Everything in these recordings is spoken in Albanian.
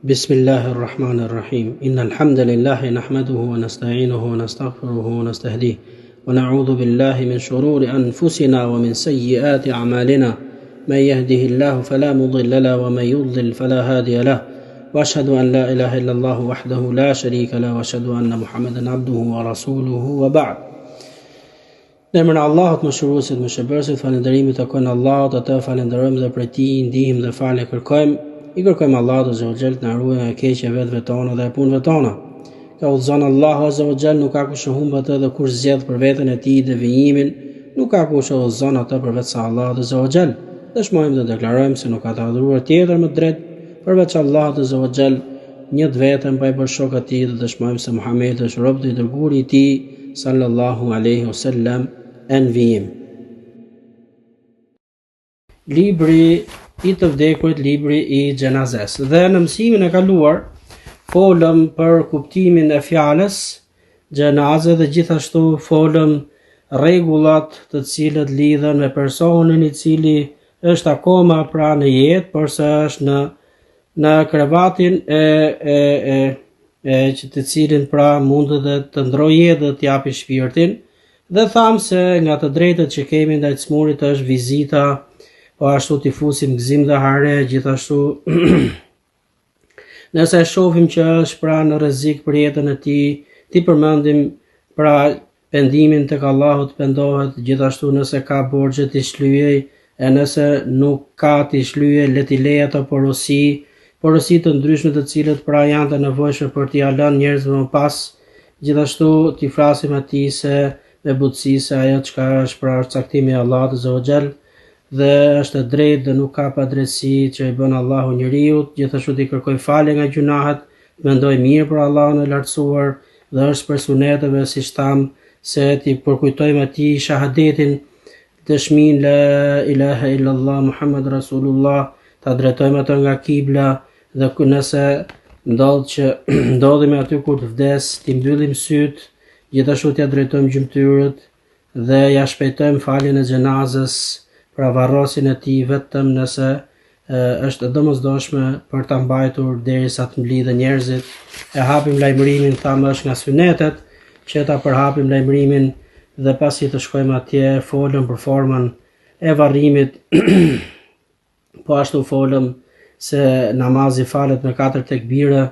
بسم الله الرحمن الرحيم إن الحمد لله نحمده ونستعينه ونستغفره ونستهديه ونعوذ بالله من شرور أنفسنا ومن سيئات أعمالنا من يهده الله فلا مضل له ومن يضلل فلا هادي له وأشهد أن لا إله إلا الله وحده لا شريك له وأشهد أن محمدا عبده ورسوله وبعد. Në emrin e Allahut mëshiruesit mëshirbërësit, falënderimi takon Allahut, atë falenderojmë dhe prej tij ndihmë dhe falje kërkojmë. I kërkojmë Allahut azza wa jall të na ruajë nga keqja vetëve tona dhe punëve tona. Ka udhëzon Allahu azza wa jall, nuk ka kush humb atë dhe kush zgjedh për veten e tij devijimin, nuk ka kush udhëzon atë përveç sa Allahu azza wa jall. Dëshmojmë dhe deklarojmë se nuk ka të adhuruar tjetër më drejt përveç Allahut azza wa jall, një vetëm pa i bërë shok atij, dhe dëshmojmë se Muhamedi është rob i dërguari i tij sallallahu alaihi wasallam. Envijim. Libri i të vdekurit, libri i xhenazes. Dhe në mësimin e kaluar folëm për kuptimin e fjalës xhenaze dhe gjithashtu folëm rregullat të cilët lidhen me personin i cili është akoma pra në jetë, por se është në krevatin që të cilin pra mund dhe të ndrojë jetë dhe të japi shpirtin. Dhe thamë se nga të drejtët që kemi ndaj çmurit është vizita, po ashtu t'i fusim gëzim dhe hare, gjithashtu nëse shohim që është pra në rrezik për jetën e tij, t'i përmendim pra pendimin tek Allahu të pendohet, gjithashtu nëse ka borxhe t'i shlyej, e nëse nuk ka t'i shlyej, le t'i lej ato porosi të ndryshme të cilët pra janë të nevojshme për t'i lënë njerëzve më pas, gjithashtu t'i flasim atij se me butësi se ajo çka është pra caktimi i Allahut azza wa jall dhe është e drejtë dhe nuk ka padrejtësi që i bën Allahu njeriu, gjithashtu t'i kërkoj falje nga gjunahet, mendoj mirë për Allahun e lartësuar dhe është për suneteve siç tham se t'i përkujtojmë atij shahadetin, dëshminë la ilaha illallah Muhammed Rasulullah, ta drejtojmë ato nga kibla dhe nëse ndodh që ndodhemi aty kur të vdes, t'i mbyllim syt, gjithashtu t'ja drejtojmë gjymtyrët dhe ja shpejtojmë faljen e xhenazës, pra varrosin e tij vetëm nëse është domosdoshme për ta mbajtur derisa të mblidhen njerëzit. E hapim lajmërimin, thamë është nga sunetet që ta përhapim lajmërimin dhe pasi të shkojmë atje folëm për formën e varrimit. Po ashtu folëm se namazi falet me 4 tekbire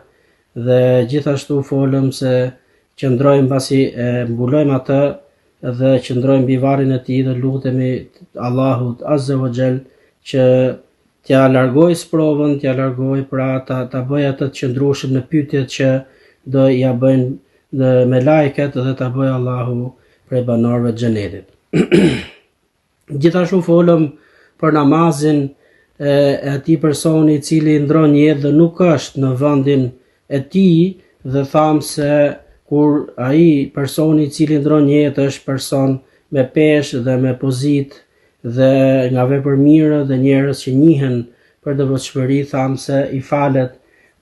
dhe gjithashtu folëm se qëndrojmë pasi mbulojmë atë dhe qëndrojmë mbi varrin e tij dhe lutemi Allahut azza wa jall që t'ja largoj sprovën, t'ja largoj pra ta bëj atë të qëndrueshëm në pyetjet që do ja bëjnë me lajket dhe ta bëj Allahu prej banorëve të xhenetit. Gjithashtu folëm për namazin e atij personi i cili ndron jetë dhe nuk është në vendin e tij dhe thamë se kur ai personi i cili ndron jetë është person me peshë dhe me pozitë dhe nga vepër mirë dhe njerëz që njihen për devotshmëri, thamë se i falet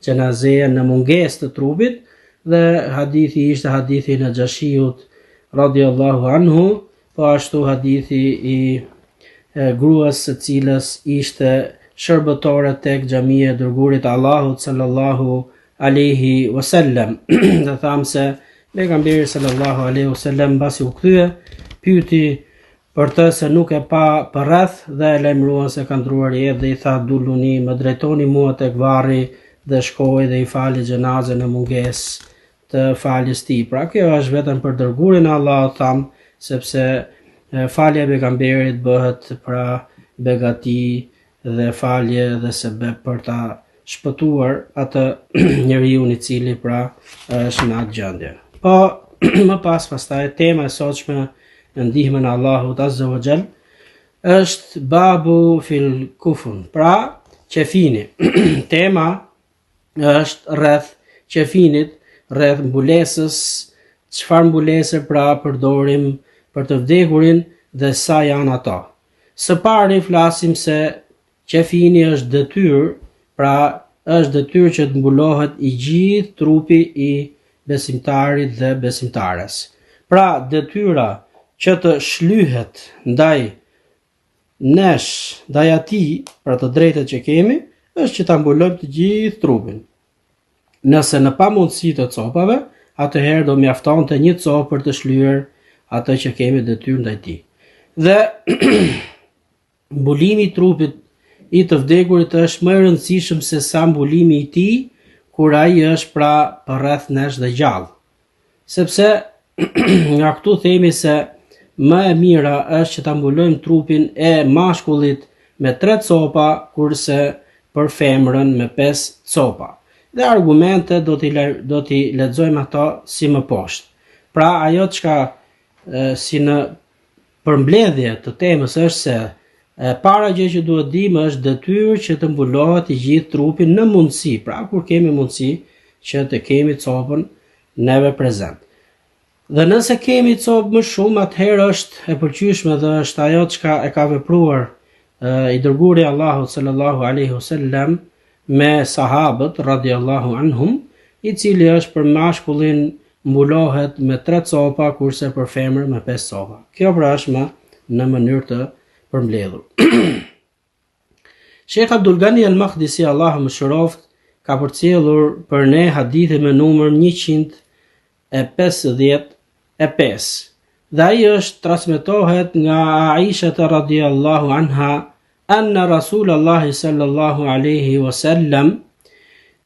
xhenazea në mungesë të trupit dhe hadithi ishte hadithi në Xhashiut radhiyallahu anhu, po ashtu hadithi i gruas së cilës ishte shërbëtore tek xhamia e dërguarit Allahut sallallahu alaihi wasallam. Dhe thamë se pejgamberi sallallahu alaihi wasallam mbasi u kthye, pyeti për të se nuk e pa për rreth dhe e lajmëruan se ka ndruar jetë dhe i tha duluni, më drejtoni mua tek varri dhe shkoi dhe i fali xhenazën në mungesë të faljes tij. Pra kjo është vetëm për dërguarin e Allahut, tham, sepse falja e pejgamberit bëhet pra begati dhe falje dhe sebeb për ta shpëtuar atë njeriu i cili pra është në atë gjendje. Po më pastaj tema e sotshme në ndihmën e Allahut azza wa jall është babu fil kufun, pra qefini. Tema është rreth qefinit, rreth mbulesës, çfarë mbulese pra përdorim për të vdekurin dhe sa janë ato. Së pari flasim se qefini është detyrë, pra është detyrë që të mbulohet i gjithë trupi i besimtarit dhe besimtares. Pra detyra që të shlyhet ndaj nesh, ndaj atij, pra të drejtat që kemi, është që ta mbulojmë të gjithë trupin. Nëse në pamundësi të copave, atëherë do mjaftonte një copë për të shlyer atë që kemi detyrë ndaj tij. Dhe mbulimi i trupit i të vdekurit është më i rëndësishëm se sa mbulimi i tij kur ai është pra përreth nesh dhe gjallë. Sepse nga këtu themi se më e mira është që ta mbulojmë trupin e mashkullit me 3 copa, kurse për femrën me 5 copa. Dhe argumente do t'i lexojmë ato si më poshtë. Pra ajo çka si në përmbledhje të temës është se para gjë që duhet dimë është detyrë që të mbulohet i gjithë trupi në mundësi, pra kur kemi mundësi që të kemi copën neve prezent. Dhe nëse kemi copë më shumë, atëherë është e pëlqyeshme dhe është ajo çka e ka vepruar i dërguari Allahut sallallahu alaihi wasallam me sahabët radhiyallahu anhum, i cili është për mashkullin mbulohet me 3 copa, kurse për femrën me 5 copa. Kjo pra është në mënyrë të përmbledhur. Sheikh Abdul Ghani al-Maqdisi, Allahu mëshiroft, ka përcjellur për ne hadithe me numër 155. Dhe ai është transmetohet nga Aisha radhiyallahu anha anna Rasulullah sallallahu alaihi wasallam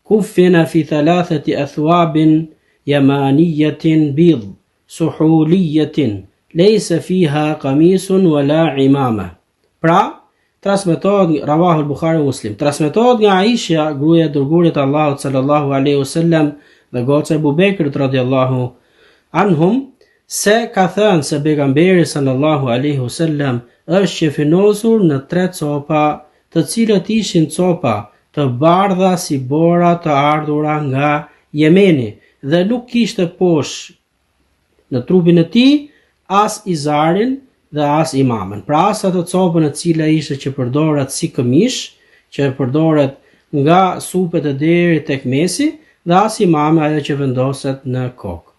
kuffina fi 3 athwabin yamaniyatin bid suhuliyatin laysa fiha qamisun wala imama. Pra, transmetohet rawahu al-Bukhari Muslim. Transmetohet nga Aisha, gruaja e dërguarit Allahut sallallahu alaihi wasallam dhe goca e Abu Bekrit radhiyallahu anhum, se ka thënë se pejgamberi sallallahu alaihi wasallam është qefinosur në 3 copa, të cilat ishin copa të bardha si bora të ardhura nga Jemeni, dhe nuk kishte poshtë në trupin e tij as izarin dhe as imamen. Pra as ato copën e cila ishte që përdoret si këmish, që përdoret nga supet e deri tek mesi, dhe as imame ajo që vendoset në kokë.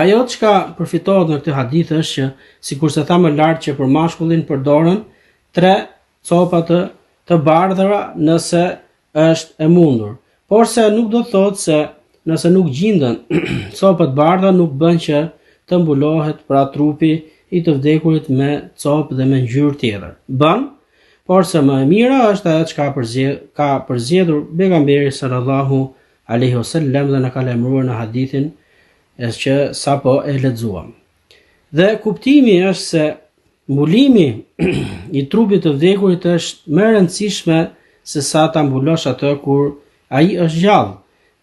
Ajo çka përfitohet nga këtë hadith është që, sikurse tha më lart, që për mashkullin përdoren 3 copa të bardhura nëse është e mundur. Por se nuk do thotë se nëse nuk gjenden copat bardha nuk bën që të mbulohet pra trupi i të vdekurit me copë dhe me ngjyrë tjetër. Bën, por se më e mira është ajo që ka përzgjedhur pejgamberi sallallahu alaihi wasallam dhe na ka lajmëruar në hadithin që sapo e lexuam. Dhe kuptimi është se mbulimi i trupit të vdekurit është më e rëndësishme se sa ta mbulosh atë kur ai është gjallë.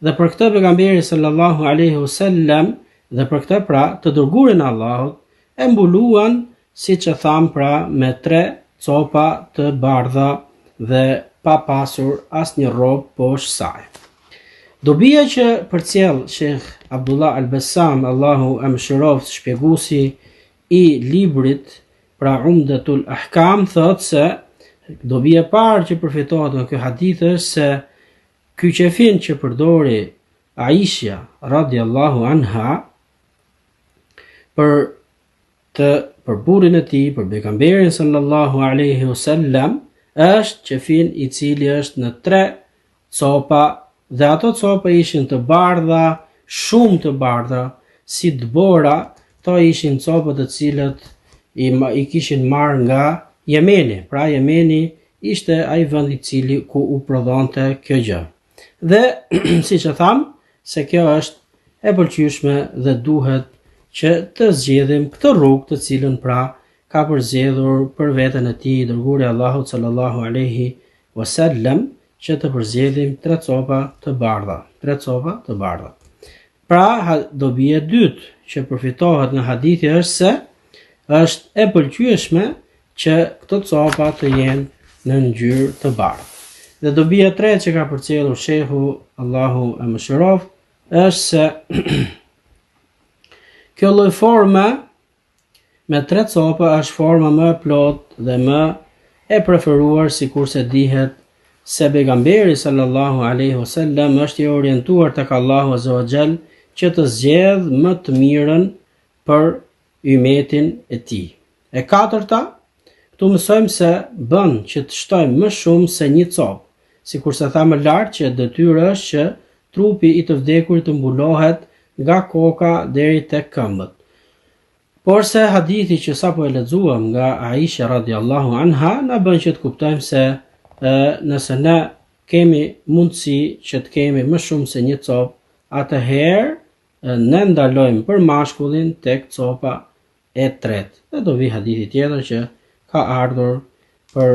Dhe për këtë pejgamberi sallallahu alaihi wasallam dhe për këtë pra të dërguarin e Allahut e mbuluan, siç e tham, pra me 3 copa të bardha dhe pa pasur asnjë rrobë poshtë saj. Dobia që përcjell Sheikh Abdullah al-Bassam, Allahu e mëshiroft, shpjeguesi i librit pra Umdatul Ahkam, thotë se dobia e parë që përfitohet nga ky hadith është se ky qefin që përdori Aisha radhiyallahu anha për burrin e tij, për pejgamberin sallallahu alaihi wasallam, është qefin i cili është në 3 copa, dhe ato copa ishin të bardha, shumë të bardha, si dbora. To ishin copa të cilat i kishin marrë nga Jemeni. Pra Jemeni ishte ai vend i cili ku u prodhonte kjo gjë. Dhe siç e tham, se kjo është e pëlqyeshme dhe duhet që të zgjedhim këtë rrugë të cilën pra ka përzgjedhur për veten e tij dërguari Allahut sallallahu alaihi wasallam, që të përzgjedhim 3 copa të bardha. 3 copa të bardha. Pra dobia e dytë që përfitohet nga hadithi është se është e pëlqyeshme që këto copa të jenë në ngjyrë të bardhë. Dhe dobia e tretë që ka përcjellur shehu, Allahu e mëshiroft, është se kjo lloj forme me 3 copa është forma më e plotë dhe më e preferuar, sikurse dihet se pejgamberi sallallahu alaihi wasallam është i orientuar tek Allahu azza wa jall që të zgjedh më të mirën për ummetin e tij. E katërta, këtu mësojmë se bën që të shtojmë më shumë se 1 copë, sikur se tha më lart që detyrë është që trupi i të vdekurit të mbulohet nga koka deri tek këmbët. Por se hadithi që sapo e lexuam nga Aisha radhiyallahu anha na bën që të kuptojmë se nëse ne kemi mundësi që të kemi më shumë se një copë, atëherë ne ndalojmë për mashkullin tek copa e tretë. Dhe do vi hadithi tjetër që ka ardhur për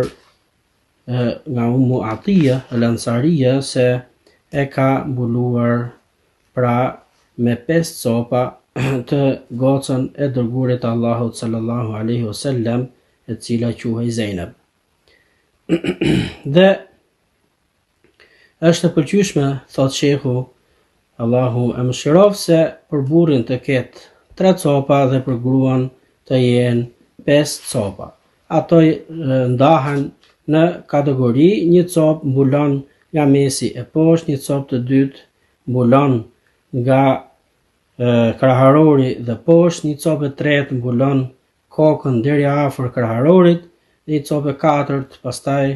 nga Ummu Atiya al-Ansariya se e ka mbuluar pra me 5 copa të gocën e dërguarit Allahut sallallahu alaihi wasallam, e cila quhej Zainab. Dhe është e pëlqyeshme, thot shehu, Allahu e mëshiroft, se për burrin të ketë 3 copa dhe për gruan të jenë 5 copa. Ato ndahen në kategori: një copë mbulon nga mesi e poshtë, një copë të dytë mbulon nga kraharori dhe poshtë, një copë e tretë mbulon kokën deri afër kraharorit, një copë e katërt pastaj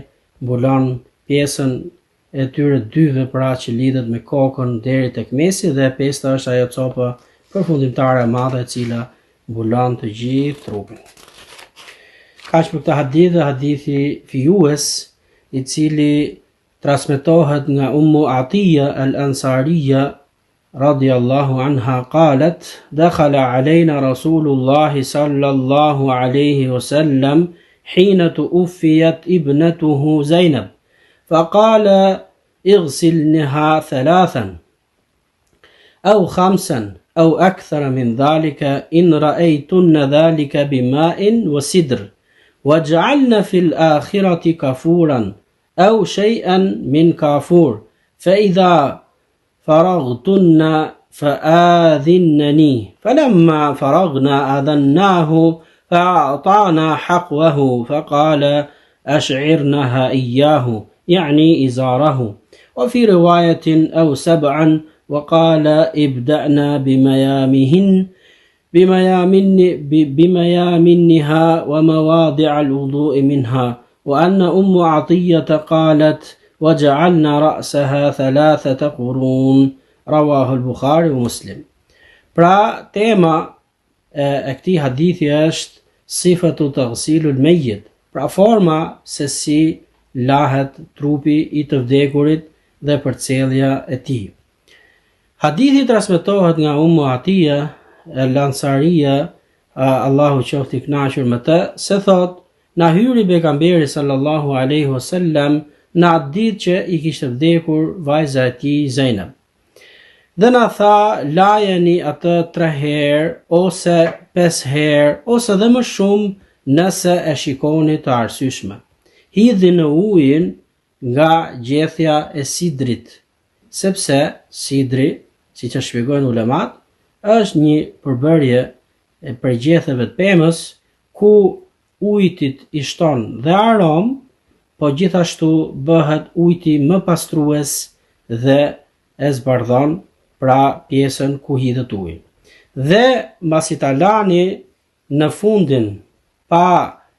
mbulon pjesën e tyre dyve, pra që lidhet me kokën deri tek mesi, dhe pesta është ajo copa përfundimtare e madhe e cila mbulon të gjithë trupin. Kaq për këtë hadith, dhe hadithi fijues, i cili transmetohet nga Ummu Atiya al-Ansariya radhiyallahu anha qalet: dakhala alayna Rasulullah sallallahu alayhi wasallam hina tuwfiyat ibnatuhu Zainab فقال اغسلنها 3 أو 5 أو أكثر من ذلك إن رأيتن ذلك بماء وسدر واجعلن في الآخرة كافورا أو شيئا من كافور فإذا فرغتن فآذنني. فلما فرغنا آذناه فأعطانا حقوه فقال أشعرنها إياه، يعني إزاره. وفي رواية أو 7 وقال ابدأنا بميامنها ومواضع الوضوء منها. وأن أم عطية قالت وجعلنا رأسها 3 قرون. رواه البخاري ومسلم. Pra tema e këtij hadithi është sifatu taghsilul mayyit, pra forma se si lahet trupi i të vdekurit dhe përcjellja e tij. Hadithi transmetohet nga Ummu Atiya al-Ansariya, Allahu qoftë i kënaqur me të, se thot: na hyri pejgamberi sallallahu alaihi wasallam në atë ditë që i kishte vdekur vajza e tij Zainab. Dhe na tha: lajeni atë 3 herë ose 5 herë ose dhe më shumë nëse e shikoni të arsyeshme. Hidhi në ujin nga gjethja e sidrit, sepse sidri, siç e shpjegojnë ulemat, është një përbërje e përgjethjeve të pemës ku ujtit i shton dhe arom, po gjithashtu bëhet ujti më pastrues dhe e zbardhon pra pjesën ku hidhet uji. Dhe mbasi ta lani në fundin pa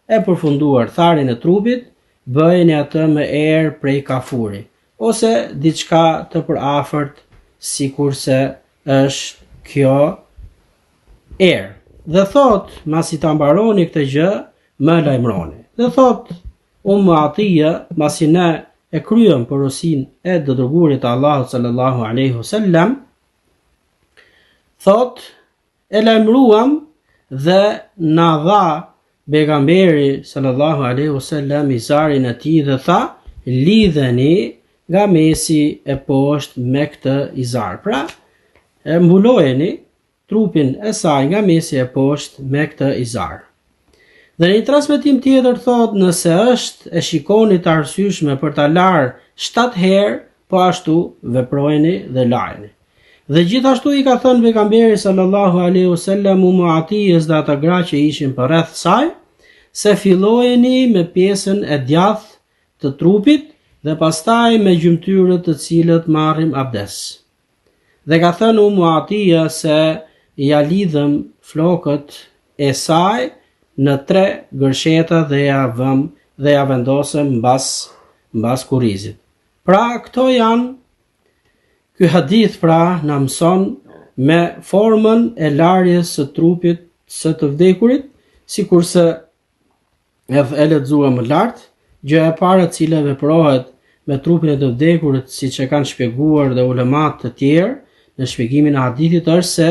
e përfunduar tharjen e trupit, bëjeni atë me erë prej kafuri ose diçka të përafërt, sikurse është kjo erë. Dhe thot, masi ta mbaroni këtë gjë, më lajmëroni. Dhe thot Ummu Atiya, masi ne e kryem porosinë e dërguarit të Allahut sallallahu alaihi wasallam, thot, e lajmëruam dhe na dha pejgamberi sallallahu alaihi wasallam izarin e tij dhe tha: lidheni nga mesi e poshtë me këtë izar. Pra, e mbulojeni trupin e saj nga mesi e poshtë me këtë izar. Dhe në një transmetim tjetër thot: nëse është e shikoni të arsyeshme për ta larë 7 herë, po ashtu veprojeni dhe lajeni. Dhe gjithashtu i ka thënë pejgamberi sallallahu alaihi wasallam Ummu Atiyes dhe ata gra që ishin përreth saj, se fillojeni me pjesën e djathtë të trupit dhe pastaj me gjymtyrët të cilët marrim abdes. Dhe ka thënë Ummu Atiya se ja lidhëm flokët e saj në 3 gërsheta dhe ja vendosëm mbas kurrizit. Pra këto janë, ky hadith pra na mëson me formën e larjes së trupit së të vdekurit, sikurse e lexuam më lart, gjëja e parë e cila veprohet me trupin e të vdekurit, siç e kanë shpjeguar dhe ulemat të tjerë në shpjegimin e hadithit, është se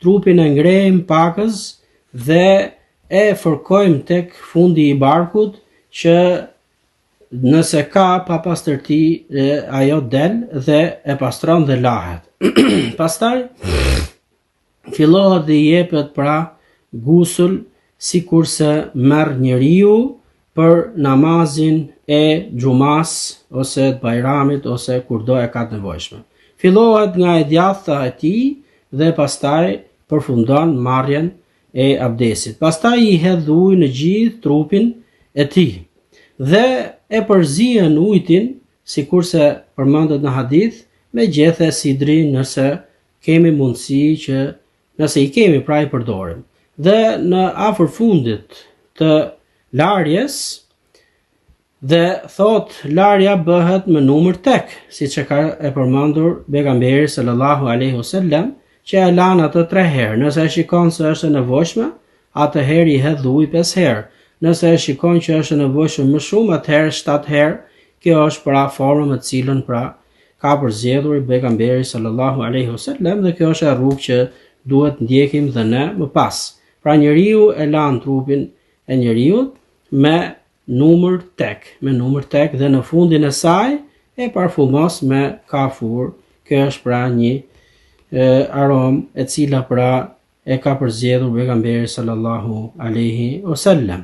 trupin e ngrejmë pakës dhe e fërkojmë tek fundi i barkut, që nëse ka papastërti ajo del dhe e pastron dhe lahet. Pastaj fillohet dhe i jepet pra gusul, sikurse merr njeriu për namazin e xumas ose të bajramit ose kurdo e ka të nevojshme. Fillohet nga e djatha e tij dhe pastaj përfundon marrjen e abdesit. Pastaj i hedh ujë në gjithë trupin e tij dhe e përzihen ujin, sikurse përmendet në hadith, me gjethe sidri nëse kemi mundësi që nëse i kemi pra i përdorim. Dhe në afër fundit të larjes, dhe thot larja bëhet me numër tek, siç e ka e përmendur pejgamberi sallallahu alaihi wasallam, që e lan atë 3 herë. Nëse e shikon se është e nevojshme, atëherë i hedh ujë 5 herë. Nëse e shikon që është e nevojshme më shumë, atëherë 7 herë. Kjo është pra forma me cilën pra ka përzgjedhur pejgamberi sallallahu alaihi wasallam, dhe kjo është rrugë që duhet ndjekim dhe ne më pas. Pra njeriu e lan trupin e njeriu me numër tek dhe në fundin e saj e parfumos me kafur. Kjo është pra një aromë e cila pra e ka përzgjedhur pejgamberi sallallahu alaihi wasallam.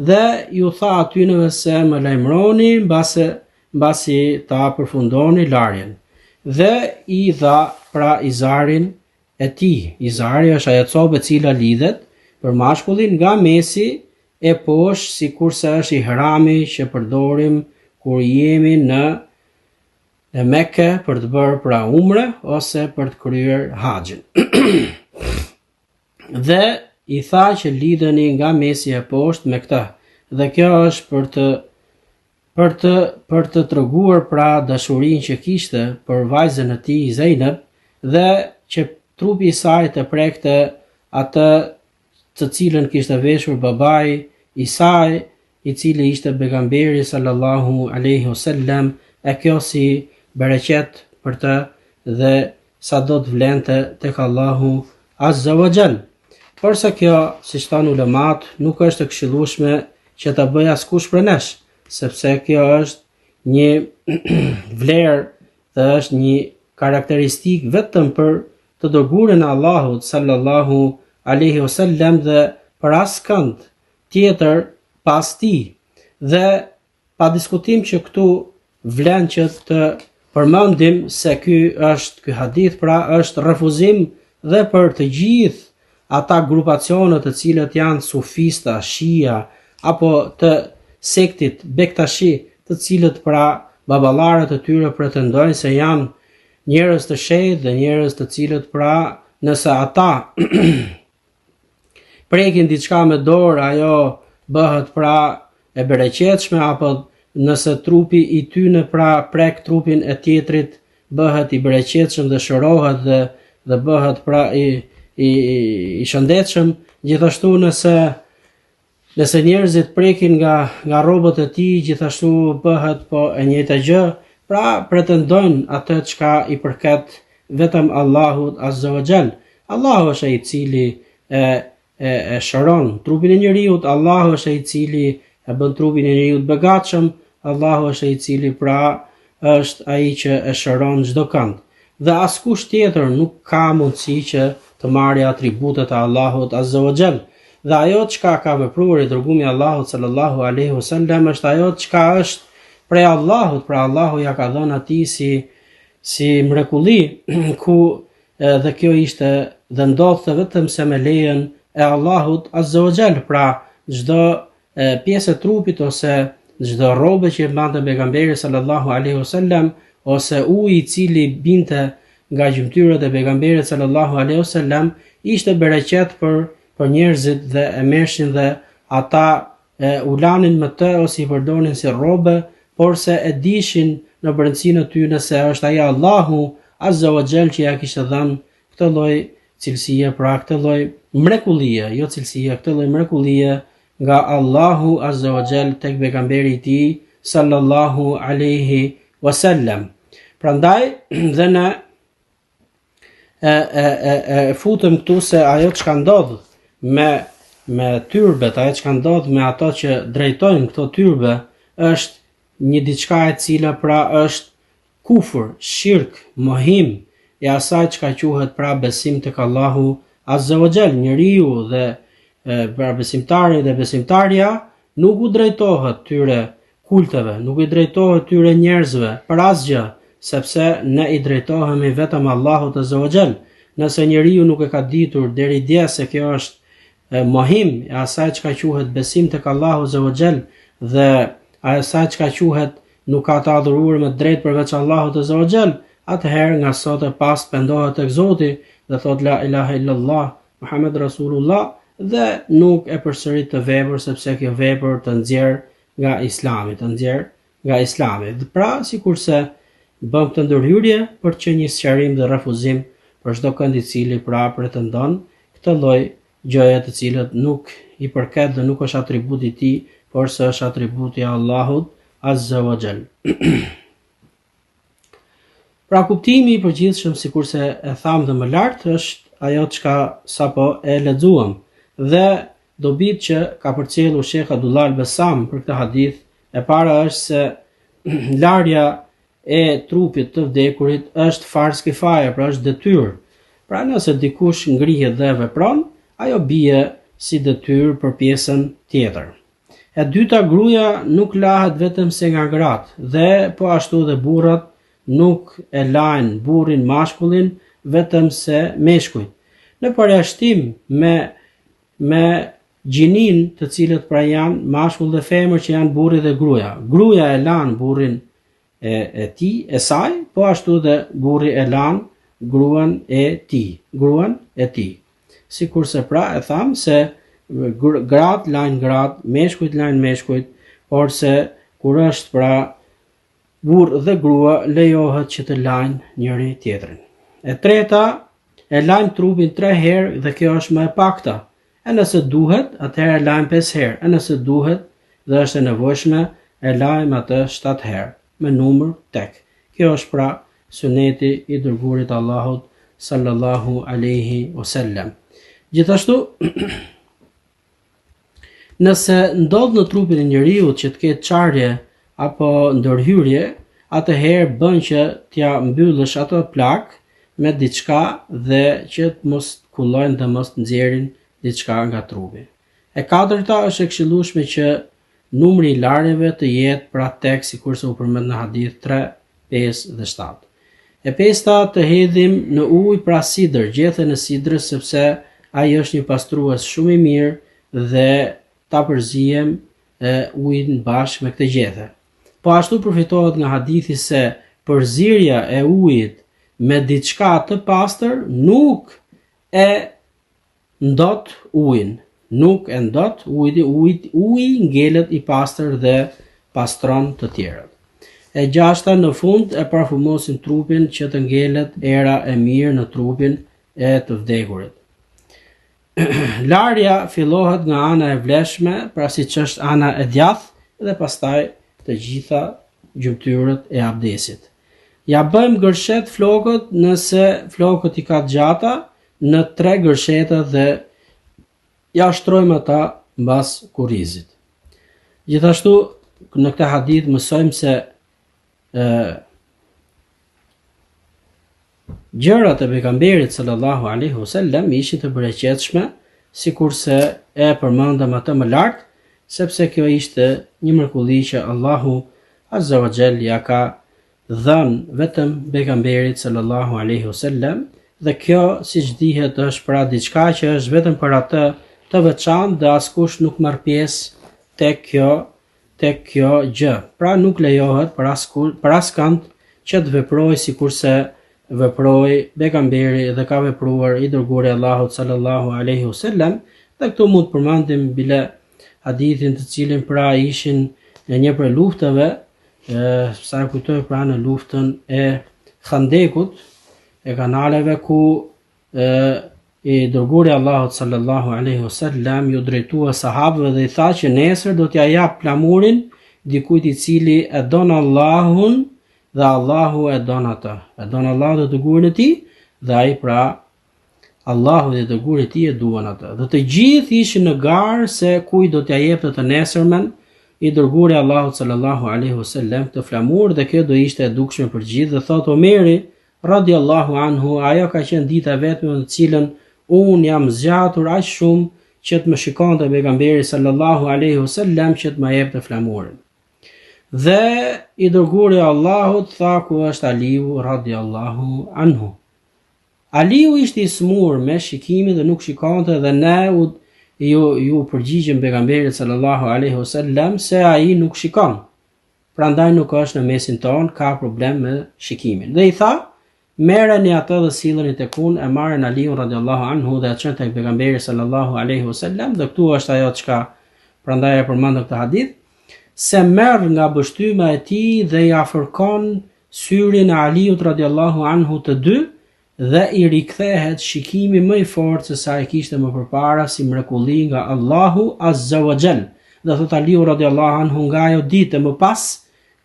Dhe ju tha atyneve se më lajmëroni mbasi ta përfundoni larjen. Dhe i dha pra izarin e tij. Izari është ajo copë e cila lidhet për mashkullin nga mesi e poshtë, sikurse është ihrami që përdorim kur jemi në Mekke për të bërë pra umre ose për të kryer haxhin. Dhe i tha që lidheni nga mesi e poshtë me këtë. Dhe kjo është për të treguar pra dashurinë që kishte për vajzën e tij Zeinab, dhe që trupi i saj të prekte atë të cilën kishte veshur babai i saj, i cili ishte pejgamberi sallallahu alaihi wasallam, e kjo si bereqet për të dhe sa do të vlente tek Allahu azza wa jall. Përsa kjo, siç thanë ulemat, nuk është e këshillueshme që ta bëj askush për nesh, sepse kjo është një vlerë dhe është një karakteristik vetëm për të dërguarin e Allahut sallallahu alaihi wasallam dhe për askënd tjetër pas tij. Dhe pa diskutim që këtu vlen që të përmendim se ky hadith pra është refuzim dhe për të gjithë ata grupacionet të cilët janë sufista, shia, apo të sektit Bektashi, të cilët pra baballarët e tyre pretendojnë se janë njerëz të shenjtë dhe njerëz të cilët pra nëse ata prekin diçka me dorë, ajo bëhet pra e bereqetshme, apo nëse trupi i tyre pra prek trupin e tjetrit, bëhet i bereqetshëm dhe shërohet dhe bëhet pra i shëndetshëm. Gjithashtu nëse njerëzit prekin nga rrobat e tij, gjithashtu bëhet po e njëjta gjë. Pra pretendojnë atë çka i përket vetëm Allahut azza wa jall. Allahu është ai i cili e shëron trupin e njeriu, Allahu është ai i cili e bën trupin e njeriu të begatshëm, Allahu është ai i cili pra është ai që e shëron çdo kënd. Dhe askush tjetër nuk ka mundësi që të marrë atributet e Allahut azza wa jall. Dhe ajo çka ka vepruar i dërgumi Allahut sallallahu alaihi wasallam është ajo çka është prej Allahut, pra Allahu ja ka dhënë atij si mrekulli, ku dhe kjo ishte dhe ndodhte vetëm se me lejen e Allahut azza wa jall. Pra çdo pjesë e trupit ose çdo rrobe që mbante pejgamberi sallallahu alaihi wasallam, ose uji i cili binte nga gjymtyrët e pejgamberit sallallahu alaihi wasallam, ishte bereqet për njerëzit dhe e mershin dhe ata u lanin me të ose i përdonin si rrobe, por se e dishin në brendësinë e tyre se është ai Allahu Azza wa Jall që ja kishte dhënë këtë lloj cilësie, pra këtë lloj mrekullie, jo cilësie, këtë lloj mrekullie nga Allahu Azza wa Jall tek pejgamberi i tij sallallahu alaihi wasallam. Prandaj dhe ne futëm këtu se ajo çka ndodh me tyrbet, ajo çka ndodh me ato që drejtojnë këto tyrbe është një diçka e cila pra është kufër, shirk, mohim e asaj çka quhet pra besim tek Allahu Azza wa Jall. Njeriu dhe pra besimtari dhe besimtarja nuk u drejtohet tyre kulteve, nuk i drejtohet tyre njerëzve për asgjë, sepse ne i drejtohemi vetëm Allahut Azza wa Jall. Nëse njeriu nuk e ka ditur deri dje se kjo është mohim e asaj çka quhet besim tek Allahu Azza wa Jall dhe asaj çka quhet nuk ka të adhuruar me drejt përveç Allahut Azza wa Jall, atëherë nga sot e pas pendohet tek Zoti dhe thot la ilaha illallah Muhammed Rasulullah dhe nuk e përsërit të vepër, sepse kjo vepër të nxjerr nga Islami, të nxjerr nga Islami. Pra, sikurse bëm këtë ndërhyrje për që një sqarim dhe refuzim për çdo kënd i cili pra pretendon këtë lloj gjëje të cilët nuk i përket dhe nuk është atributi i tij, por se është atributi i Allahut Azza wa Jall. Pra kuptimi i përgjithshëm, sikurse e tham dhe më lart, është ajo çka sapo e lexuam dhe dobit që ka përcjellur Sheikh Abdullah al-Bassam për këtë hadith. E para është se larja e trupit të vdekurit është farz kifaje, pra është detyrë. Pra nëse dikush ngrihet dhe vepron, ajo bie si detyrë për pjesën tjetër. E dyta, gruaja nuk lahet vetëm se nga gratë dhe po ashtu dhe burrat nuk e lajnë burrin mashkullin vetëm se meshkujt. Në përjashtim me gjinin të cilët pra janë mashkull dhe femër që janë burri dhe gruaja. Gruaja e lan burrin e tij, e saj, po ashtu dhe burri e lan gruan e tij. Sikurse pra e tham se gratë lajnë gratë, meshkujt lajnë meshkujt, por se kur është pra burr dhe grua lejohet që të lajnë njëri tjetrin. E treta, e lajmë trupin 3 herë dhe kjo është më e pakta. E nëse duhet, atëherë lajmë 5 herë. E nëse duhet dhe është e nevojshme, e lajmë atë 7 herë, me numër tek. Kjo është pra suneti i dërguarit Allahut sallallahu alaihi wasallam. Gjithashtu, nëse ndodh në trupin e njeriu që të ketë çarje apo ndërhyrje, atëherë bën që t'ja mbyllësh ato plak me diçka dhe që të mos kullojnë dhe mos nxjerrin diçka nga trupi. E katërta, është e këshillueshme që numri i larjeve të jetë pra tek sikurse u përmend në hadith 3, 5 dhe 7. E pesta, të hedhim në ujë pra sidër, gjethen e sidrës, sepse ai është një pastrues shumë i mirë dhe ta përzijem ujin bashkë me këtë gjethe. Po ashtu përfitohet nga hadithi se përzierja e ujit me diçka të pastër nuk e ndot ujin, uji ngelet i pastër dhe pastron të tjerët. E gjashta, në fund e parfumosin trupin që të ngelet era e mirë në trupin e të vdekurit. Larja fillohet nga ana e vlefshme, pra siç është ana e djathtë dhe pastaj të gjitha gjymtyrët e abdesit. Ja bëjmë gërshet flokët nëse flokët i ka gjata në 3 gërsheta dhe ja shtrojmë ata mbas kurrizit. Gjithashtu në këtë hadith mësojmë se gjërat e pejgamberit sallallahu alaihi wasallam ishin të bereqetshme, sikurse e përmendëm atë më lart, sepse kjo ishte një mrekulli që Allahu Azza wa Jall ja ka dhënë vetëm pejgamberit sallallahu alaihi wasallam, dhe kjo siç dihet është pra diçka që është vetëm për atë të veçantë dhe askush nuk merr pjesë tek kjo gjë. Pra nuk lejohet për askënd që të veprojë sikurse veproi pejgamberi dhe ka vepruar i dërguari Allahut sallallahu alaihi wasallam. Dhe këtu mund të përmendim bile hadithin të cilin pra ishin në një prej luftave sa e kujtoj pra në luftën e Khandekut, e kanaleve ku i dërguri Allahut sallallahu alaihi wasallam ju drejtua sahabëve dhe i tha që nesër do t'ja jap flamurin dikujt i cili e don Allahun dhe Allahu e don atë. E don Allahu dhe dërgurin e tij dhe ai pra Allahu dhe dërguri i tij e duan atë. Dhe të gjithë ishin në garë se kujt do t'ja jepte të nesërmen i dërguri Allahut sallallahu alaihi wasallam të flamur dhe kjo do ishte e dukshme për gjithë. Dhe thot Omeri radiallahu anhu, ajo ka qenë dita vetme në cilën unë jam zgjatur aq shumë që të më shikonte pejgamberi sallallahu alaihi wasallam që të më jepte flamurin. Dhe i dërguri Allahut tha ku është Aliu radiallahu anhu. Aliu ishte i smur me shikimin dhe nuk shikonte dhe ne ju përgjigjëm pejgamberit sallallahu alaihi wasallam se ai nuk shikon. Prandaj nuk është në mesin ton, ka problem me shikimin. Dhe i tha, merreni atë dhe silleni tek unë, e marrën Aliun radiallahu anhu dhe e çën tek pejgamberi sallallahu alaihi wasallam, dhe këtu është ajo çka prandaj e përmend në këtë hadith, se merr nga bështyma e tij dhe i afërkon syrin e Aliut radiallahu anhu të dy dhe i rikthehet shikimi më i fortë se sa e kishte më përpara si mrekulli nga Allahu azza wa jall. Dhe thot Aliu radiallahu anhu, nga ajo ditë më pas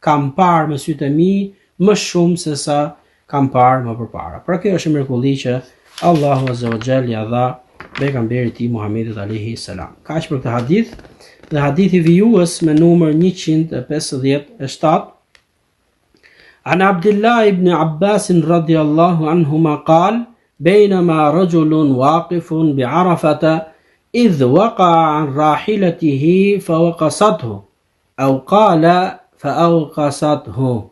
kam parë me sytë e mi më shumë se sa kam parë më përpara. Pra kjo është mrekulli që Allahu azza wa jall ja dha pejgamberit tij Muhamedit alayhi salam. Kaq për këtë hadith. Dhe hadithi vijues me numër 157 عن عبد الله بن عباس رضي الله عنهما قال بينما رجل واقف بعرفة إذ وقع عن راحلته فوقصته أو قال فأوقصته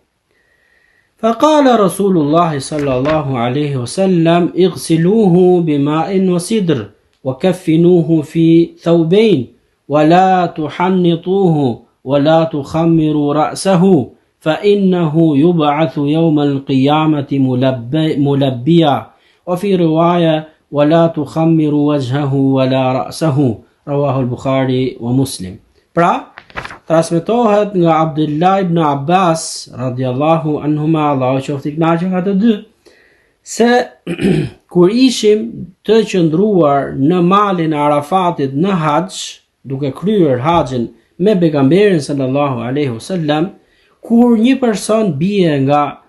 فقال رسول الله صلى الله عليه وسلم اغسلوه بماء وسدر وكفنوه في ثوبين ولا تحنطوه ولا تخمروا رأسه فإنه يبعث يوم القيامة ملبيا وفي رواية ولا تخمر وجهه ولا رأسه رواه البخاري ومسلم. Pra, transmetohet nga Abdullah ibn Abbas radiallahu anhuma, Allahu qoftë i kënaqur nga të dy, se kur ishim të qëndruar në malin e Arafatit në haxh, duke kryer haxhin me pejgamberin sallallahu alaihi wasallam, kur një person bie nga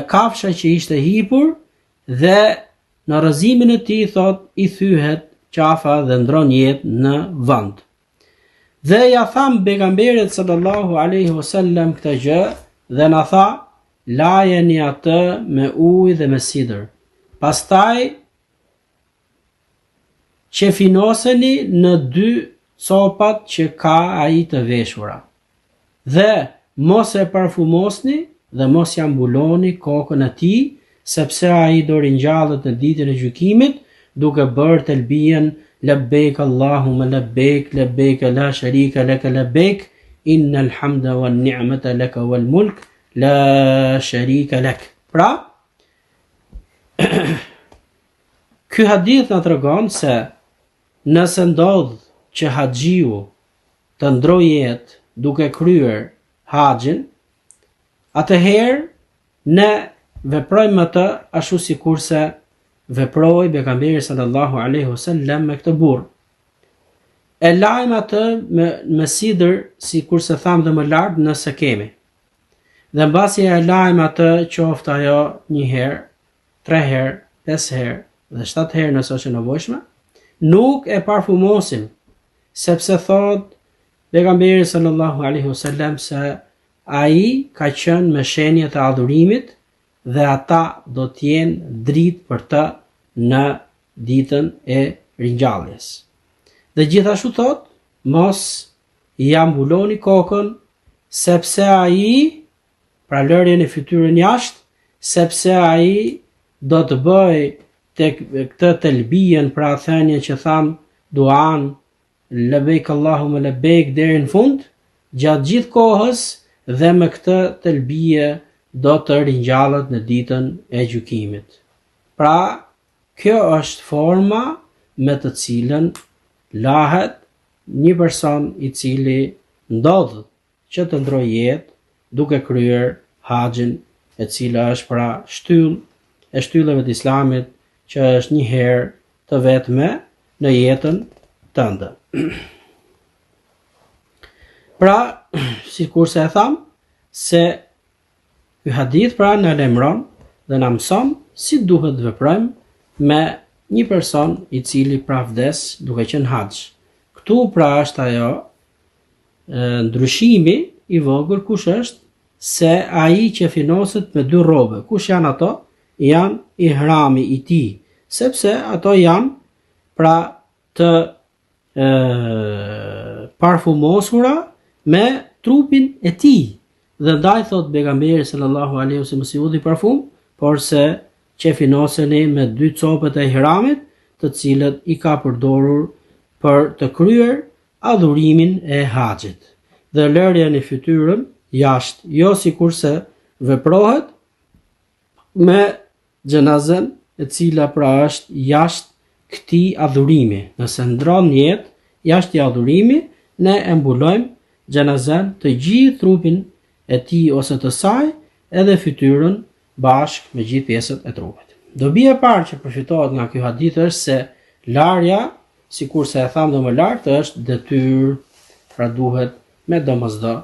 kafsha që ishte hipur dhe në rrëzimin e tij thot i thyhet qafa dhe ndron jetë në vend. Dhe ja tham pejgamberit sallallahu alaihi wasallam këtë gjë dhe na tha, lajeni atë me ujë dhe me sidër. Pastaj qefinoseni në 2 copat që ka ai të veshura. Dhe mos e parfumosni dhe mos ja mbuloni kokën e tij, sepse ai do ringjallet në ditën e gjykimit duke bërë telbien labbaik Allahumma labbaik labbaik la sharika laka labbaik innal hamda wan ni'mata laka wal mulk la sharika lak. Pra, ky hadith na tregon se nëse ndodh që haxhiu të ndrojë jetë duke kryer haxhin, atëherë ne veprojmë atë ashtu sikurse veproi pejgamberi sallallahu alaihi wasallam me këtë burr. E lajmë atë me sidër, sikurse tham dhe më lart nëse kemi. Dhe mbasi e lajmë atë qoftë ajo 1 herë, 3 herë, 5 herë dhe 7 herë nëse është e nevojshme, nuk e parfumosim, sepse thot pejgamberi sallallahu alaihi wasallam se ai ka qenë me shenjat e adhurimit dhe ata do të jenë dritë për të në ditën e ringjalljes. Dhe gjithashtu thot, mos ja mbuloni kokën, sepse ai, pra lërjen e fytyrën jashtë, sepse ai do të bëj tek këtë telbien, pra thënien që tham duan labbaik Allahumma labbaik deri në fund, gjatë gjithë kohës, dhe me këtë telbie do të ringjallet në ditën e gjykimit. Pra, kjo është forma me të cilën lahet një person i cili ndodh që të ndrojë jetë duke kryer haxhin, e cila është pra e shtyllave të Islamit, që është një herë të vetme në jetën tënde. Pra, sikurse e tham, se ky hadith pra na lajmëron dhe na mëson si duhet të veprojmë me një person i cili pra vdes duke qenë haxh. Ktu pra është ajo ndryshimi i vogël, kush është se ai që finoset me dy rrobe. Kush janë ato? Janë ihrami i tij, sepse ato janë pra të parfumosura me trupin e tij. Dhe ndaj thot pejgamberi sallallahu alaihi wasallam si udhi parfum, por se që finoseni me dy copët e ihramit, të cilët i ka përdorur për të kryer adhurimin e haxhit. Dhe lërja në fytyrën jashtë, jo sikurse veprohet me xhenazën, e cila pra është jashtë këtij adhurimi. Nëse ndron jetë jashtë i adhurimi, ne e mbulojmë xhenazën, të gjithë trupin e tij ose të saj, edhe fytyrën bashkë me gjithë pjesët e trupit. Dobia e parë që përfitohet nga ky hadith është se larja, sikurse e tham më lart, është detyrë, pra duhet me domosdo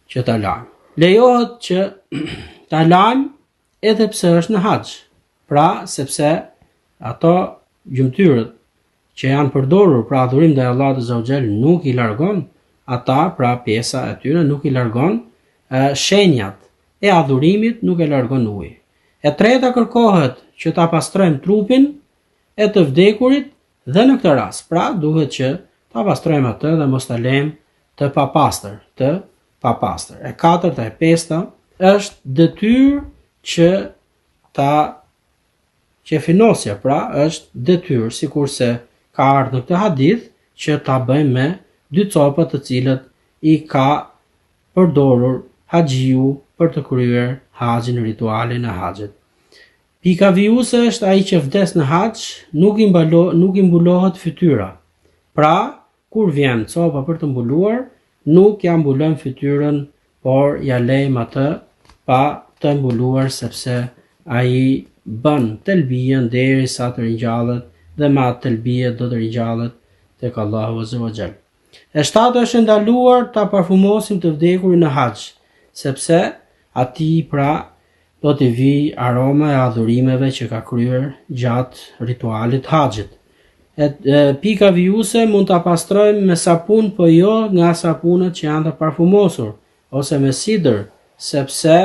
që ta lajmë. Lejohet që ta lajmë edhe pse është në haxh. Pra, sepse ato gjymtyrët që janë përdorur pra adhurim ndaj Allahut azza wa xal nuk i largon ata, pra pjesa e tyre nuk i largon shenjat e adhurimit, nuk e largon uji. E treta kërkohet që ta pastrojmë trupin e të vdekurit dhe në këtë rast, pra duhet që ta pastrojmë atë dhe mos ta lejmë të papastër. E katërta e pesta është detyrë që finosja, pra është detyrë, sikurse ka ardhur në këtë hadith, që ta bëjmë me dy copat të cilët i ka përdorur haxhiu për të kryer haxhin, ritualin e haxhit. Pika vijuese është ai që vdes në haxh, nuk i mbulohet fytyra. Pra, kur vjen copa për të mbuluar, nuk ja mbulojmë fytyrën, por ja lejmë atë pa të mbuluar, sepse ai bën telbijen derisa të ringjallet, dhe me atë telbije do të ringjallet tek Allahu azza wa xal. E shtatë është ndaluar ta parfumosim të vdekurin në haxh, sepse atij pra do t'i vijë aroma e adhurimeve që ka kryer gjatë ritualit haxhit. Pika vijuese mund ta pastrojmë me sapun, po jo nga sapunat që janë të parfumosur, ose me sidër, sepse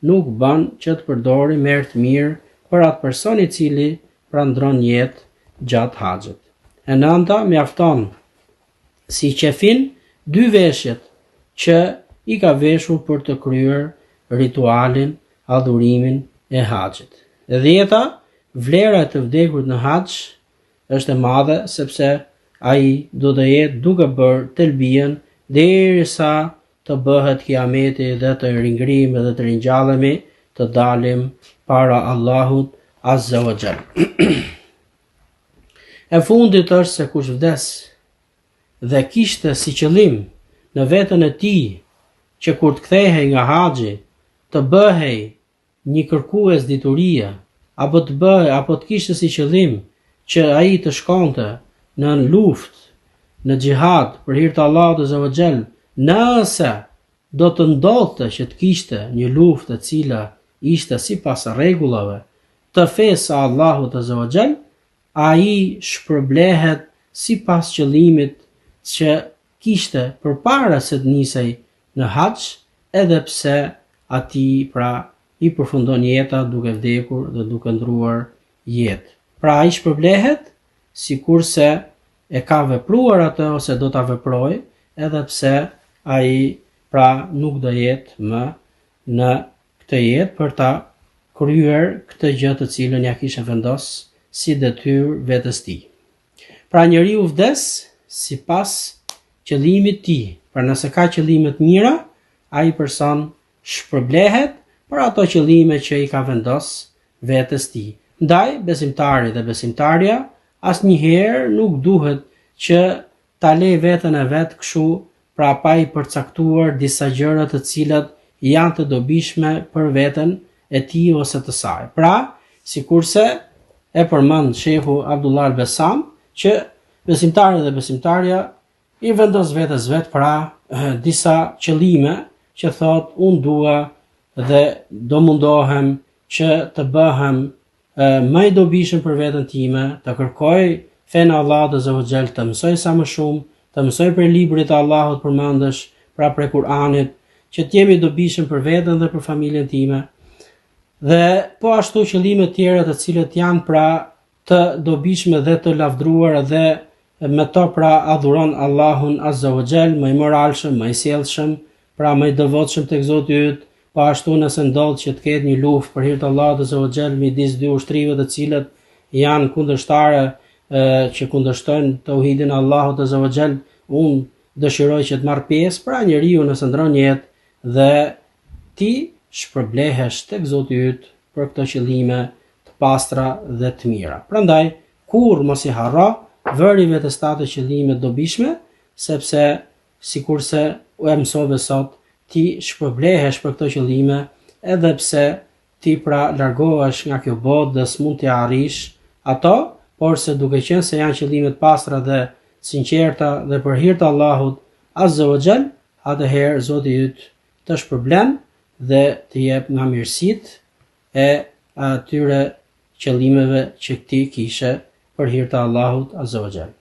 nuk bën që të përdori merë të mirë për atë person i cili pra ndron jetë gjatë haxhit. E nënta, mjafton si qefin dy veshjet që i ka veshur për të kryer ritualin, adhurimin e haxhit. E dhjeta, vlera e të vdekurit në haxh është e madhe, sepse ai do të jetë duke bërë telbijen derisa të bëhet kiameti dhe të ringrim dhe të ringjallemi, të dalim para Allahut azza wa xal. E fundit është se kush vdes dhe kishte si qëllim në veten e tij që kur të kthehej nga haxhi të bëhej një kërkues diturie, apo të kishte si qëllim që ai të shkonte në luftë, në xhihad për hir të Allahut azza wa xal, nëse do të ndodhte që të kishte një luftë e cila ishte sipas rregullave të fesë së Allahut azza wa xal, ai shpërblehet sipas qëllimit që kishte përpara se të nisej në haxh, edhe pse atij pra i përfundon jeta duke vdekur dhe duke ndruar jetë. Pra ai shpërblehet sikurse e ka vepruar atë ose do ta veprojë, edhe pse ai pra nuk do jetë më në këtë jetë për ta kryer këtë gjë të cilën ja kishte vendosur si detyrë vetes tij. Pra njeriu vdes sipas qëllimit të tij. Pra nëse ka qëllime të mira, ai person shpërblehet për ato qëllime që i ka vendosur vetes tij. Ndaj besimtari dhe besimtarja asnjëherë nuk duhet që ta lej veten e vet kështu, pra pa i përcaktuar disa gjëra të cilat janë të dobishme për veten e tij ose të saj. Pra, sikurse e përmend shehu Abdullah al-Besam që besimtari dhe besimtarja i vendos vetes vet pra disa qëllime që thot unë dua dhe do mundohem që të bëhem më i dobishëm për veten time, të kërkoj fen Allahut azza wa jall, të mësoj sa më shumë, të mësoj për librit të Allahut përmendesh, pra për Kur'anit, që të jemi dobishëm për veten dhe për familjen time. Dhe po ashtu qëllime të tjera të cilët janë pra të dobishme dhe të lavdruar dhe me to pra adhuron Allahun azza wa jall, më i moralshëm, më i sjellshëm, pra më i devotshëm tek Zoti yt. Po ashtu nëse ndodh që të ketë një luftë për hir të Allahut azza wa jall midis dy ushtrive të cilët janë kundërshtare që kundërshtojnë tauhidin e Allahut azza wa jall, unë dëshiroj që të marr pjesë, pra njeriu nëse ndron jetë dhe ti shpërblehesh tek Zoti yt për këto qëllime të pastra dhe të mira. Prandaj kur mos i harro vëri vetes tate qëllime të dobishme, sepse sikurse u mësove sot, ti shpërblehesh për këto qëllime, edhe pse ti pra largohesh nga kjo botë dhe s'mund t'i arrish ato, por se duke qenë se janë qëllime të pastra dhe sinqerta dhe për hir të Allahut azza wa jall, atëherë Zoti yt të shpërblen dhe të jep nga mirësitë e atyre qëllimeve që ti kishe për hir të Allahut azza wa jall.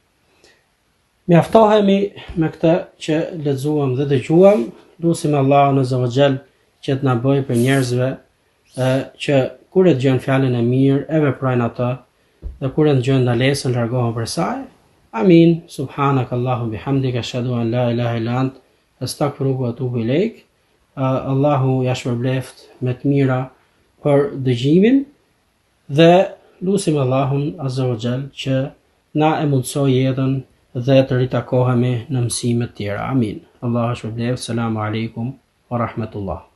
Mjaftohemi me këtë që lexuam dhe dëgjuam, lutim Allahun azza wa jall që të na bëjë për njerëzve që kur e dëgjojnë fjalën e mirë e veprojnë atë, dhe kur e dëgjojnë ndalesën largohen prej saj. Amin. Subhanakallahu bihamdika ashhadu an la ilaha illa ant astaghfiruka wa atubu ilaik. Allahu ja shpërbleft me të mira për dëgjimin dhe lutim Allahun azza wa jall që na e mundsoj jetën dhe të ritakohemi në mësime të tjera. Amin. Allahu shpërbleft. Selamu alaikum wa rahmatullah.